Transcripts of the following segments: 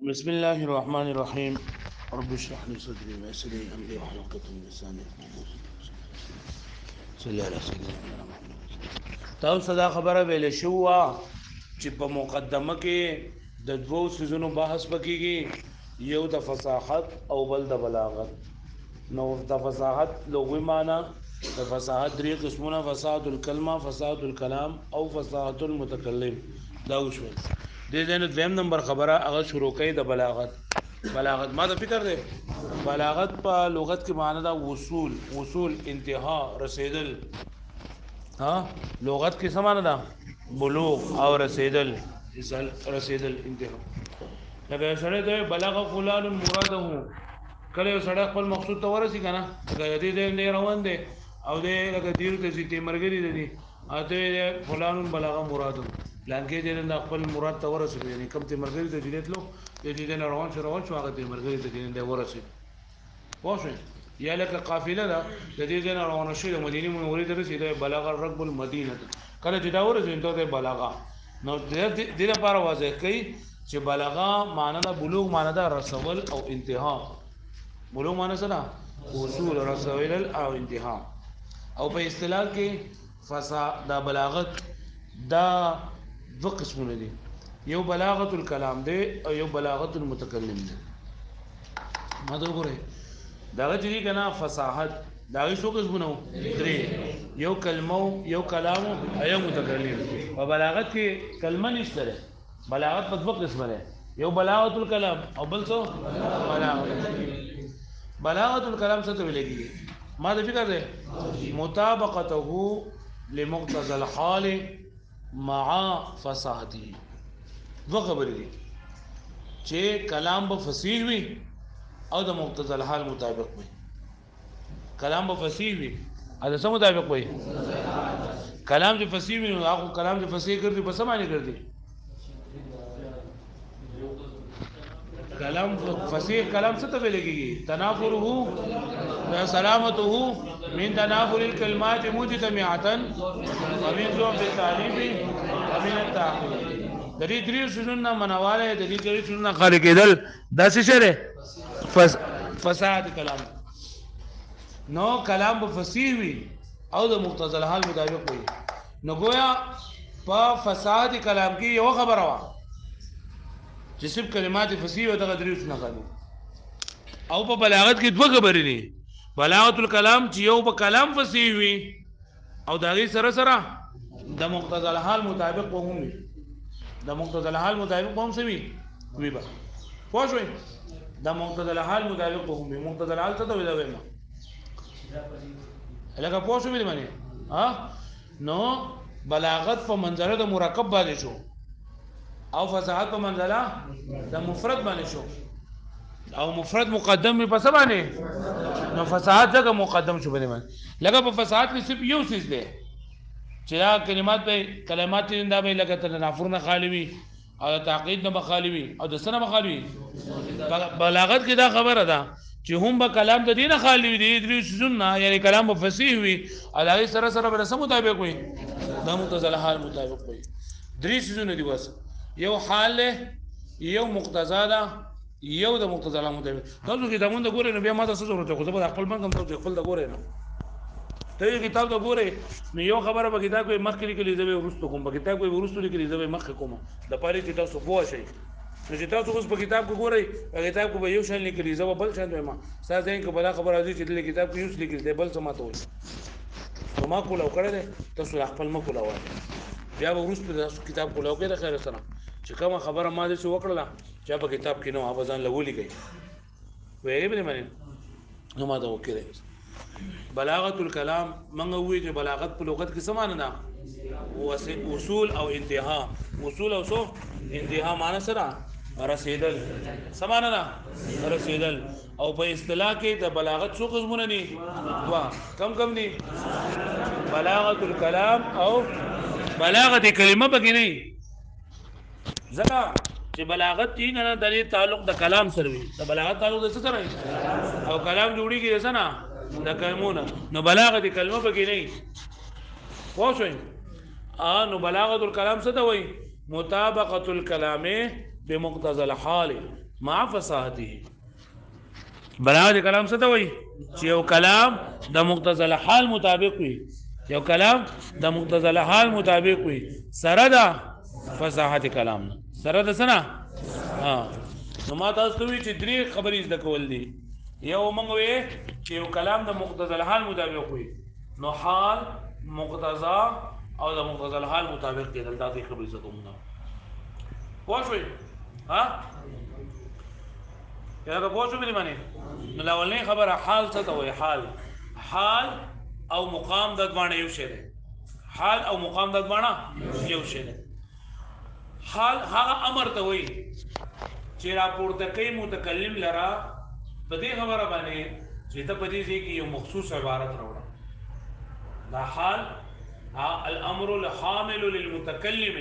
بسم الله الرحمن الرحيم رب اشرح لي صدري ويسر لي امري واحلل عقدة من لساني يفقهوا قولي صلى على سيدنا محمد. تاسو صدا خبره ویل شو چې په مقدمه کې د دوو سيزونو بحث پکېږي، یو د فصاحت او بل د بلاغت. نو د فصاحت لغوي معنی د فصاحت درې قسمونه: فصاحت الکلمه، فصاحت الکلام او فصاحت المتکلم. دا وشو د دې نه دویم نمبر خبره هغه شروع کوي د بلاغت. بلاغت ما ته فکر دی بلاغت په لغت کې معنی دا وصول انتها رسیدل. ها لغت کې څه معنی ده؟ بلوغ او رسیدل انتها. لکه سره ته بلغ فلان مراده، کله یو سړی خپل مقصود ته ورسي کنه، لکه دې روان دی او دې لکه دیر ته سي مرګري دي اته فلان بلغ مراده لکه دې نه خپل مراد ته ورسي، یعنی کوم ته مرګري ته دې دې روان شو هغه دې مرګري ته دې ورسي. واښه یا لکه قافله ده د دې نه روان شي د مدینه منورې ته رسیدي بلغ الركب المدینه، کله چې دا ورسي ته بلغه. نو دې لپاره واضح کوي چې بلغه معنی دا بلوغ معنی دا رسول او انتها. بلوغ معنی څه ده؟ وصول رسول او انتها. او په اصطلاح کې دا بلاغت دا دو قسمونه دي، یو بلاغت الکلام دی او یو بلاغت المتکلم دی. ما ته وګورئ داغه چې کنه فصاحت داغه څو قسمونه درې، یو کلمه یو کلام او یو متکلم. په بلاغت کې کلمه نشته، بلاغت په دوه قسمه ده، یو بلاغت الکلام او بل څه بلاغت الکلام څه ته ویل کېږي؟ ما د فکر ده مطابقته لمقتضى الحال مع فصاحته. دوه خبرې دي چې کلام به فصیح وي او د مقتضى الحال مطابق وي. کلام به فصیح وي او د څه مطابق وي؟ کلام چې فصیح وي نو هغه کلام چې فصیح ګرځي په څه معنی ګرځي؟ کلام فصیح کلام څه ته ویل کېږي؟ تنافره سلامته من تنافر الكلمات مجتمعه ومن ضعف التعريف ومن التعقيد. د دې درې شنو منواله د دې درې شنو خالق کېدل دا څه شری فساد کلام. نو کلام په فصیح وي او د مقتضى الحال مطابق وي. نو گویا په فساد کلام کې یو خبره وا چې صرف کلمات فصیح او دغه درې شنو خالق، او په بلاغت کې دوه خبرې دي. بلاغت الکلام چې یو په کلام فصیح وي او دغه سره د مقتضى الحال مطابق وهم وي. د مقتضى الحال مطابق هم سوي وي به پوه شئ. د مقتضى الحال مطابق هم وي. مقتضى الحال څه ته ویل وایم؟ لکه پوه شئ معنی ها. نو بلاغت په منزله د مرکب باندې شو او فصاحت په منزله د مفرد باندې شو، او مفرد مقدم په څه باندې؟ نو فصاحت ځکه مقدم شو باندې. لکه په فصاحت کې صرف یو څه دی چې دا کلمات دا به لکه تنافر نه خالی وي او تعقید نه خالی وي او د سنه خالی وي. بلاغت کې دا خبره ده چې هم به کلام د دینه خالی وي، د درې سنه یعنی کلام په فصیح وي او هغه سره به سم مطابق وي، د مقتضى الحال مطابق وي. درې سنه دي بس، یو حال یو مقتضا ده یو د مقتضى الحال مطابق. تاسو کتابونه د ګورئ نو بیا ما تاسو ضرورت خو زه به خپل بنګم تاسو خپل د ګورئ نو ته کتاب ته ګورئ نو یو خبره به کتاب کې مخکې لیکلې زوی ورستو کوم، په کتاب کې ورستو لیکلې زوی مخکې کوم د پاره چې تاسو پوه شئ. نو چې تاسو اوس په کتاب کې ګورئ په کتاب کې به یو شان لیکلې زوی بل شان وایم ساده ځین کې بل خبره راځي چې د کتاب کې یو لیکل دی بل څه ماته وایي. نو ما کوله کړه تاسو خپل ما کوله وایي بیا به ورستو تاسو کتاب کوله کې د خیر سره چې کومه خبره ما دې وکړه چې په کتاب کې نو اوازان لولې گئی وایي به معنی نو ما دا وکړه. بلاغت الکلام منغه وی چې بلاغت په لغت کې څه معنی ده؟ وصول او انتها. وصول او سو انتها معنی سره رسیدل. څه معنی ده؟ رسیدل. او په اصطلاح کې د بلاغت څو قسمونه دي؟ وا کم دي؟ بلاغت الکلام او بلاغت کلمه پکې نه ځکه چې بلاغت یې نه د تعلق د کلام سره وي. د بلاغت تعلق د څه سره او کلام جوړیږي د څه نه د کلمونه. نو بلاغت کلمه پکې نه پوه شئ. نو بلاغت الکلام څه ته وایي؟ مطابقت الکلام بمقتضى الحال مع فصاحته. بلاغت کلام څه ته وایي چې یو کلام د مقتضى الحال مطابق وي، یو کلام د مقتضى الحال مطابق وي سره د فصاحت کلام نه، سره د څه نه. نو ما تاسو ته وایي چې درې خبرې زده کول دي. یو موږ وایي چې یو کلام د مقتضى الحال مطابق وي، نو حال مقتضا او د مقتضى الحال مطابق کېدل، دا درې خبرې زده کوم. پوه شوئ؟ یا که پوه شو په دې باندې. نو الاولنۍ خبره حال څه ته وایي. حال او مقام د دواړه یو شی دی. حال او مقام د دواړه یو شی دی. حال هغه امر ته وایي چې راپورته کوي متکلم لره په دې خبره باندې چې ته په دې ځای کې یو مخصوص عبارت راوړه. دا حال الامر الحامل للمتكلم،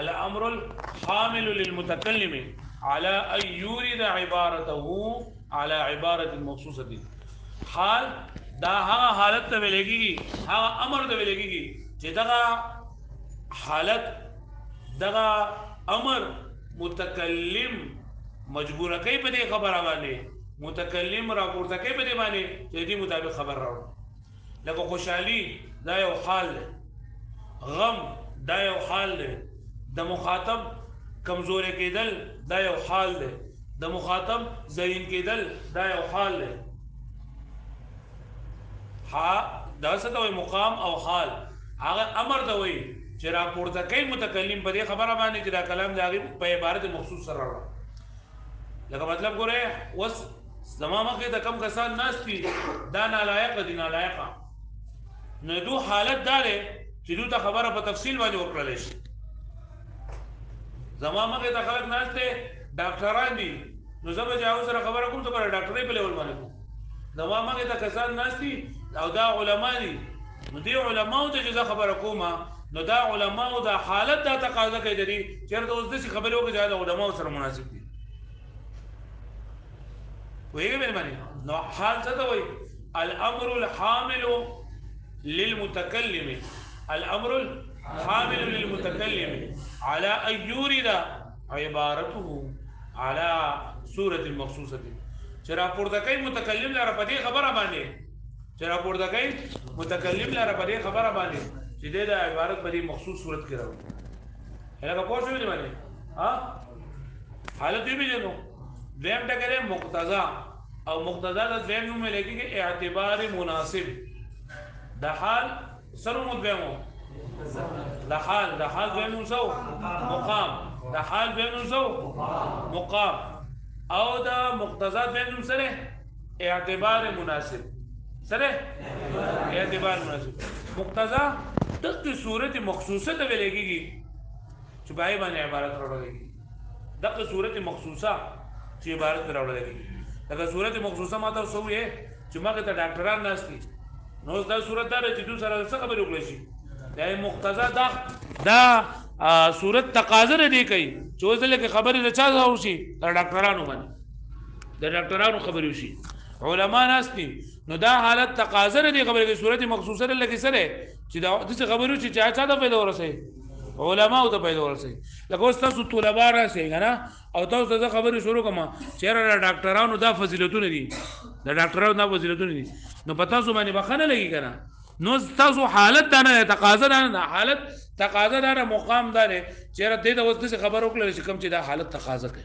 الامر الحامل للمتكلم على ان يورد عبارته على عبارة مخصوصة. حال دا هغه حالت ته ویل کېږي، هغه امر ته ویل کېږي چې دغه حالت دغه امر متکلم مجبور کوي په دې خبره باندې، متکلم راپورته کوي په دې باندې چې دې مطابق خبر راوړي. لکه خوشحالي دا یو حال دی، غم دا یو حال دی، د مخاطب کمزورې کېدل دا یو حال دی، د مخاطب ذهین کېدل دا یو حال دی. دا څه ته وایي مقام او حال. هغه امر ته وایي چې راپورته کوي متکلم په دې خبره باندې چې دا کلام د هغې په عبارت مخصوص سره راوړه. لکه مطلب ګورئ اوس زما مخکې د کم کسان ناست دي دا نالایقه دي، نالایقه، نو دو حالت دا دی چې دو ته خبره په تفصیل باندې ورکړلی شي. زما مخې ته خلک ناست دی ډاکټران دي، نو زه به چې هغو سره خبره کوم څه به ډاکټرۍ په لیول باندې کوم. زما مخې ته کسان ناست دي او دا علما دي، نو دې علماو ته چې زه خبره کومه نو دا علماو دا حالت دا تقاضا کوي د دې چېرته اوس داسې خبرې وکړي چې د علماو سره مناسب دي. پوهېږئ مې باندې. نو حال څه ته وایي؟ الامر الحامل للمتكلم، الامر الحامل للمتكلم على ان يورد عبارته على صورة مخصوصة. چې راپورته کوي متکلم لره په دې خبره باندې، چې راپورته کوي متکلم لره په دې خبره باندې چې دې د عبارت په دې مخصوص صورت کې راوړي. هغه پوه شوې دې باندې حالت یې پیژنو. دویم ټکی مقتضا، او مقتضا د دویم نوم یې لیکي اعتبار مناسب. د حال سره مو دویمو د حال دویم نوم سو مقام، د حال دویم نوم سو مقام، او د مقتضا دویم نوم سره اعتبار مناسب. سره اعتبار مناسب. مقتضا دغه صورت مخصوصه ته ویل کېږي چې پای باندې عبارت راوړل کېږي. دغه صورت مخصوصه چې عبارت راوړل کېږي. دغه صورت مخصوصه ماته څه وایي چې ماګه ته ډاکټران ناست دي، نو دا صورت دا چې دوی سره څه خبرې وکړی شي. دا مقتضا دا صورت تقاضا دی کوي چې اوس دلته خبرې د چا ځای وشي؟ د ډاکټرانو باندې، د ډاکټرانو خبرې وشي، علما ناست دي. نو دا حالت تقاضا دی خبرې د صورت مخصوصه لکه سره چې دا داسې خبرې وشي چې چا ته پیدا ورسوي؟ علماو ته پیدا ورسوي. لکه اوس تاسو طلبا راسئ که نه، او تاسو ته زه خبرې شروع کوم چې یاره د ډاکټرانو دا فضیلتونه دي، د ډاکټرانو دا فضیلتونه دي، نو په تاسو باندې به ښه نه لګي که نه. نو تاسو حالت دا نه تقاضا دا نه، حالت تقاضا دا نه، مقام دا نه چې یاره دې ته اوس داسې خبره وکړله چې کوم چې دا حالت تقاضا کوي.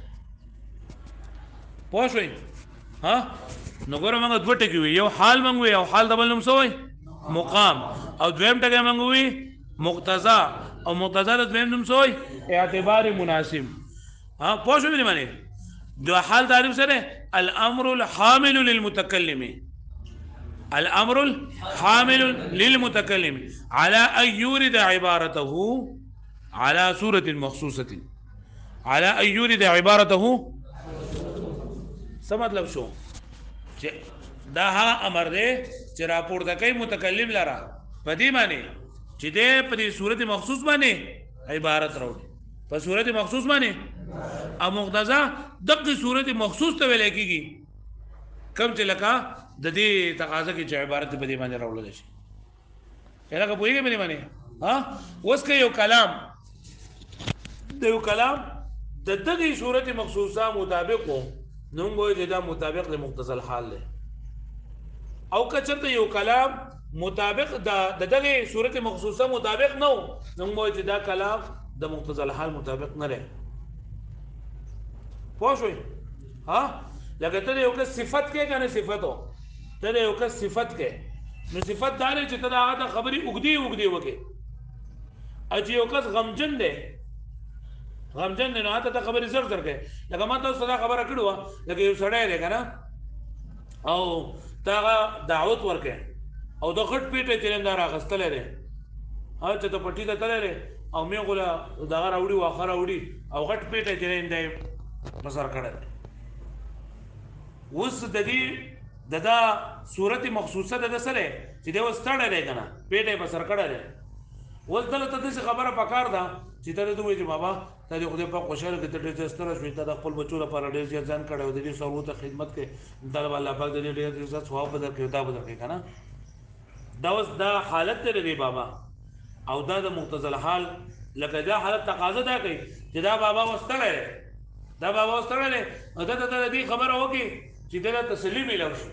پوه شوئ؟ نو ګوره موږ دوه ټکي وي، یو حال موږ وي، او حال د بل نوم څه وایي؟ مقام. او دویم ټکی موږ وي مقتضا، او مقتضا د دویم نوم څه وایي؟ اعتبار مناسب. پوه شوئ دې باندې؟ د حال تعریف سره الامر الحامل للمتكلم، الامر الحامل للمتكلم على ان يورد عبارته على صورة مخصوصة، على ان يورد عبارته. څه مطلب شو؟ چې دا هغه امر دی چې راپورته کوي متکلم لره په دې باندې چې دې په دې صورت مخصوص باندې عبارت راوړي، په صورت مخصوص باندې. او مقتضا دغه صورت مخصوص ته ویل کېږي کوم چې لکه د دې تقاضا کې چې عبارت په دې باندې راوړل شي. لکه پوهېږئ په دې باندې. اوس که یو کلام د یو کلام د دغه صورت مخصوصه مطابق نو موږ دا مطابق له مقتضى الحال له او کچته یو کلام مطابق د دغه صورت مخصوصه مطابق نو نو موږ دا کلام د مقتضى الحال مطابق نه لري پوه شئ ها لکه ته یو کس صفت کې کنه صفتو ته یو کس صفت کې نو صفت دار چې ته هغه خبري وګدي وکي اجي یو کس غمجن دی نه ته خبري زر کې لکه ما تاسو دا خبره کړو لکه یو سړی دی کنه او تا دعوت ورکې او د غټ پیټه چیرندار اغستل لري چې ته پټی ته تللی او مې غوله دغه راوړي واخه راوړي او غټ پیټه چیرنده بسر کړی اوس د دې دا صورت مخصوصه ده سره چې دا وستړی دی کنه پیټه بسر کړی دی اوس دلته د خبره پکار ده چې ته دوی چې بابا ته د خدای په خوشاله کې ته ډېر ستره شوې ته د خپل بچو لپاره ډېر زیات ځان کړو د دې سرو ته خدمت کې د الله پاک د ډېر زیات ثواب بدل کې دا بدل کې کنه دا اوس دا حالت لري بابا او دا د مقتضى الحال لکه دا حالت تقاضا دا کوي چې دا بابا وستړی او دا دې خبره وکړي چې دا تسلی ملو شي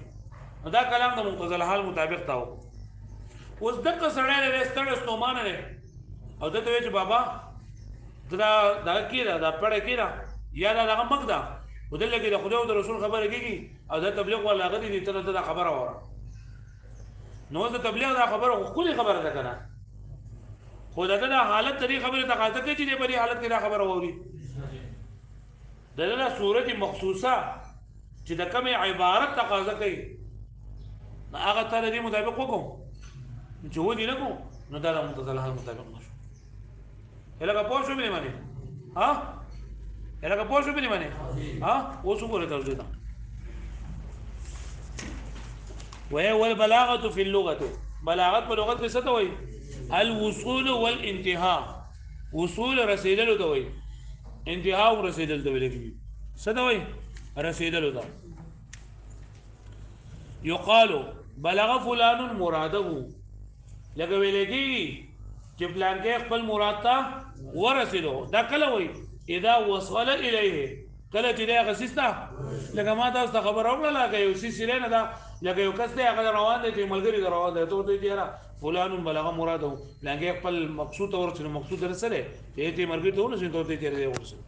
دا کلام د مقتضى الحال مطابق تاو اوس دغه سړی له ستړی ستومانه نه او ته وایې چې بابا دا کیره دا پړه کیره یا دا هغه مګ دا ودل کې د خدای او د رسول خبره کیږي او دا تبلیغ ولا غدي دې ته دا خبره وره نو دا تبلیغ دا خبره خو خبره ده کنه خو دا حالت دې خبره تقاضا کوي چې په دې حالت کې دا خبره ووري دغه صورت مخصوصه چې د کومه عبارت تقاضا کوي هغه تر دې مطابق وکم چې و دې نه کو نو دا مقتضى الحال مطابق نشو الګه پوه شو به معنی ها الګه پوه شو به معنی ها اوس وګوره تاسو دا وهي والبلاغه في اللغه بلاغت په لغت کې څه ته وایي الوصول والانتهاء وصول رسیدلو ته وایي انتهاء رسیدل ته ویل کیږي څه ته وایي رسیدلو ته يقال بلغ فلان مراده لکه ویل کیږي چې پلان کې خپل مراد ته ورسېدو دا کله وایي اذا وصل الیه کله چې دا غسیستا لکه ما تاسو خبر اورل لکه یو سیسره نه دا لکه یو کس ته هغه روان دی چې ملګری روان دی ته ته دیره فلان بلغ مراده پلان کې خپل مقصود ورسېدو مقصود درسره چې ته مرګ ته ورسېدو ته دیره ورسېدو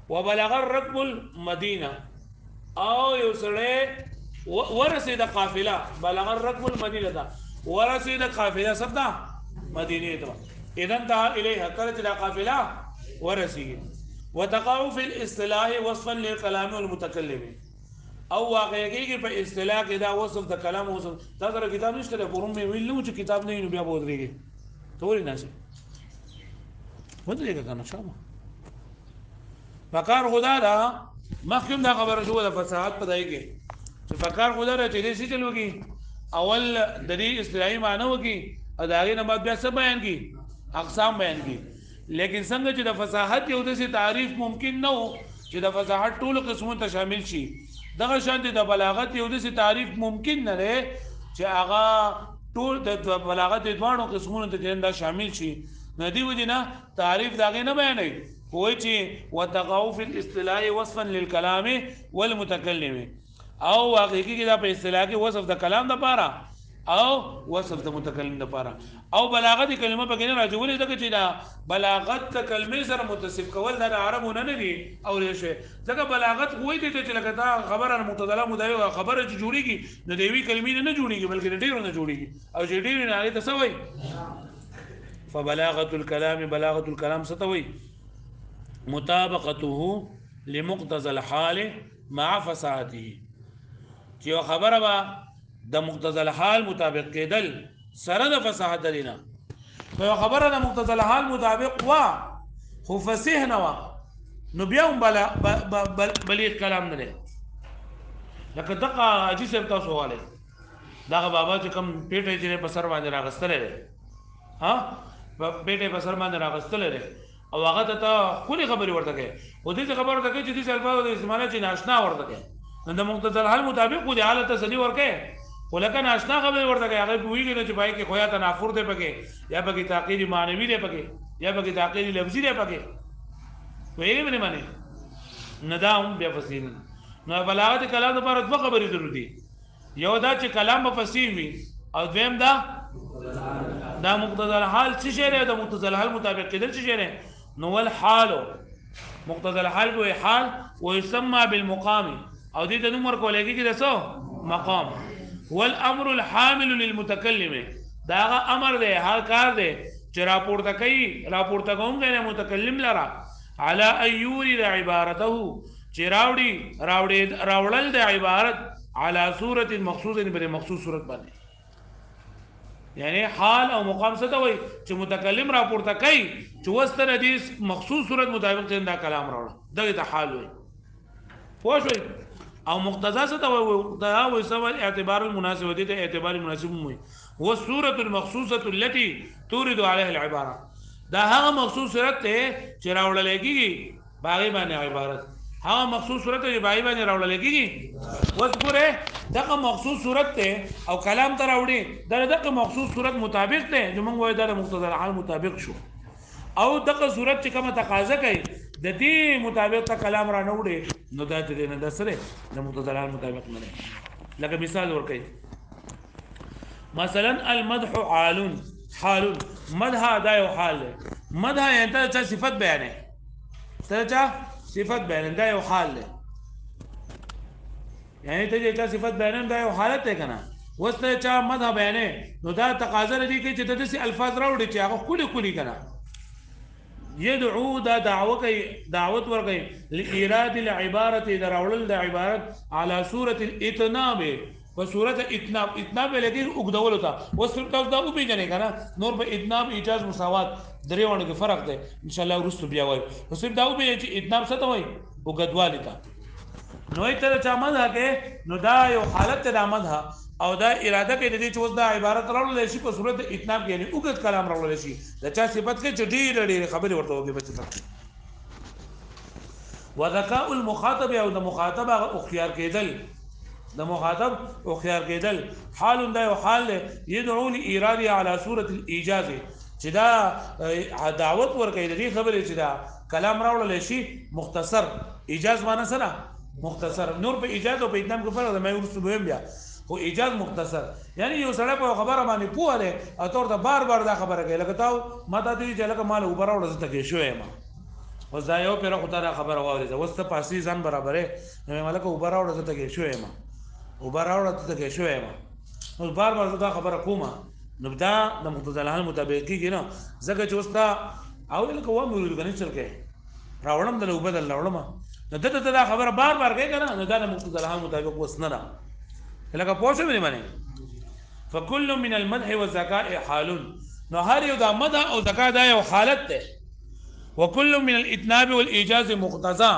وبلغ الركب المدينه او یو سړی ورسېد قافله بلغ الركب المدينه دا ورسېد قافله سبدا مدینه ته اذا انتهى اليها كانت القافله ورسېږي وتقع في الاصطلاح وصفا للكلام والمتكلم او واقعي په اصطلاح کې دا وصف د کلام وصف تاسو کتاب نشته په روم کې ویلو چې کتاب نه نو بیا بودريږي توري ناشي ودرېږي کنه شامه فکر خدا دا مخکم دا خبره شو د فصاحت په دای کې چې فکر خدا را چې دې سي چلوږي اول د دې اصطلاحي معنی وکي ادارې نه بعد بیا څه بیان کی اقسام بیان کی لیکن څنګه چې د فصاحت یو د تعریف ممکن نه وو چې د فصاحت ټول قسمونه ته شامل شي دغه شان د بلاغت یو د تعریف ممکن نه لري چې هغه ټول د بلاغت د دوه قسمونو ته شامل شي ندی ودینا تعریف داغه نه بیانوي کوئی چې وتقاو فی الاصطلاح وصفا للكلام والمتكلم او واقعي کې دا په اصطلاح کې وصف د کلام د پاره او وصف د متکلم د پاره او بلاغت کلمه په کې نه راځي ولې دغه چې دا بلاغت د کلمې سره متصف کول د عربونه نه دي او ریشه ځکه بلاغت وایي چې لکه دا خبره متضله مدعی خبره چې جوړیږي د دیوی کلمې نه جوړیږي بلکې ډیرو نه جوړیږي او چې ډیرو نه هغه څه وایي فبلاغه الكلام ستوي مطابقته لمقتضى الحال مع فساده چې خبره با د مقتضى الحال مطابق کېدل سره د فصاحت دینا خو خبره د مقتضى الحال مطابق وا خو فصیح نه وا نو بیا هم بلیغ کلام نه لکه دغه اجي سره تاسو والے دغه بابا چې کوم پیټه چې په سر باندې راغستلې ها پیټه په سر باندې راغستلې او هغه ته خوري خبري ورته کوي او دې خبره ته کوي چې دې الفاظ د استعمال چې ناشنا ورته کوي نو د مقتضى الحال مطابق خو د حالت تسلی ورکه ولکه ناشنا خبر ورته کوي هغه ویږي چې پای کې خویا تنافر دی پکې یا پکې تاقید معنوي دی پکې یا پکې تاقید لفظي دی پکې ویلې باندې معنی نداهم بیا فصیح نو بلاغت کلام لپاره دوه خبرې ضروري دي یو دا چې کلام په فصیح وي او دویم دا مقتضى الحال څه شی دی د مقتضى الحال مطابق کېدل څه شی دی نو ول حال مقتضى الحال به حال ويسمى بالمقام او دې د نوم ورکول کېږي د څه مقام والامر الحامل للمتكلم دا امر دی هر کار دی چې راپورته کوونکی متکلم لرا على ايوري عبارته چې راوړل د عبارت على صورت مخصوصه پر مخصوص صورت باندې یعنی حال او مقام څه ته وایي چې متکلم راپورته کوي چې وستر دې مخصوص صورت مطابق څنګه کلام راوړل دغه ته حال وایي پوه شئ او مقتضا څه ته وایي دا وایي سبب اعتبار المناسب دي ته اعتبار مناسب وایي هو الصوره المخصوصه التي تورد عليها العباره دا هغه مخصوص صورت ته چې راوړل کېږي باغی باندې عبارت هغه مخصوص صورت ته باغی باندې راوړل کېږي وذکره دغه مخصوص صورت ته او کلام ته راوړي دغه مخصوص صورت مطابق ته چې موږ وایو د مقتضى الحال مطابق شو او دغه صورت چې کومه تقاضا کوي د دې مطابق ته کلام را نه وړي نو دا چې نه د سره د مقتضى الحال مطابق نه لکه مثال ورکړي مثلا المدح حال مدح دا یو حال دی مدح یعنی ته صفت بیانې ته صفت بیانې دا یو حال دی یعنی ته چې صفت بیانې دا یو حالت دی کنه وسته چا مدح بیانې نو دا تقاضا لري چې ته داسې الفاظ راوړي چې هغه کلی کنه يدعو دا دعوت ورکوي لإيراد العبارة دا راوړل د عبارت على صورة الاتناب په صورت اتناب لګي وګدول تا وسره تاسو دا وبېجنې کنه نور په اتناب ایجاز مساوات درې وړو کې فرق دی ان شاء الله ورستو بیا وای وسره دا وبېج چې اتناب څه ته وای وګدوالي تا نو یې تر چا مده کې نو دا یو حالت د مده او دا اراده کې د دې چې اوس دا عبارت راوړل شي په صورت اتناب کې یعنی وګد کلام راوړل شي دا چا صفت کې چې ډېر خبرې ورته وږي بچ وذكاء المخاطب او د مخاطب او خيار کېدل د مخاطب او خيار کېدل حال دا یو حال يدعو لإيراد على صورة الإيجاز چې دا دعوت ورکوي د دې خبرې چې دا کلام راوړل شي مختصر ایجاز معنی سره مختصر نور په ایجاز او په اتمام کې فرق دی مې ورسره بیا خو ایجاز مختصر یعنی یو سړی په خبره باندې پوه دی او تور ته بار دا خبره کوي لکه تاو ماته دې چې لکه مال وبره وړه ته کې شوې ما اوس دا یو پیر خو ته خبره واوري زه وسته پاسي ځان برابرې نو مالک وبره وړه ته کې شوې ما وبره وړه ته کې شوې ما اوس بار دا خبره کومه نو دا د مقتضى الحال مطابق کېږي نه ځکه چې اوس دا او لکه و مې ورګنې چل کې راوړم د وبدل راوړم نو دته دا خبره بار کوي کنه نو دا د مقتضى الحال مطابق وس نه لکه پوه شو مې فكل من المدح والذكاء حال نو هر یو د مدح او ذکاء دا یو حالت ده وكل من الاتناب والايجاز مقتضى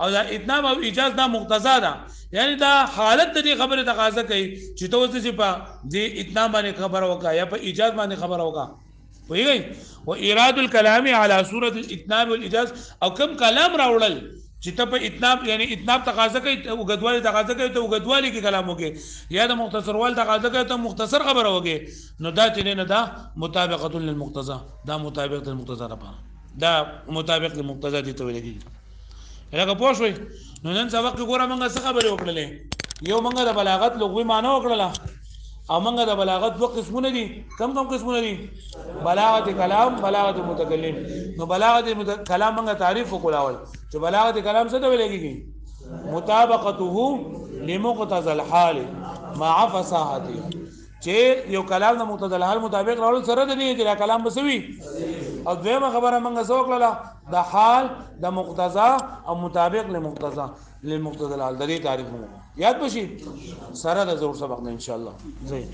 او دا اتناب او ایجاز دا مقتضا ده یعنی دا حالت د دې خبره تقاضا کوي چې ته اوس چې په دې اتناب باندې خبره وکا یا په ایجاز باندې خبره وکا وایي و ايراد الكلام على صوره الاتناب والايجاز او کوم کلام راوړل چې ته په اتناب یعنی اتناب تقاضا کوي او غدوالي تقاضا کوي ته غدوالي کې کلام وکي یا د مختصر وال تقاضا کوي ته مختصر خبره وکي نو دا چې نه دا مطابقه للمقتضى دا مطابق للمقتضى لپاره دا مطابق للمقتضى دي ته ویل کیږي لکه پوه شوي نو نن سبق کې ګوره موږ څه خبرې وکړلې یو موږ د بلاغت لغوي معنی وکړله او موږ د بلاغت دوه قسمونه دي کم قسمونه دي بلاغت کلام بلاغت متکلم نو بلاغت کلام موږ تعریف وکړاول چې بلاغت کلام څه ته ویل کېږي مطابقته لمقتضى الحال مع فصاحته چې یو کلام د مقتضى الحال مطابق راول سره د دې چې کلام بسوي او دویمه خبره موږ څه وکړله د حال د مقتضى او مطابق لمقتضى الحال د دې تعریف مو یاد بشي سره د زور سبق نه ان شاء الله زين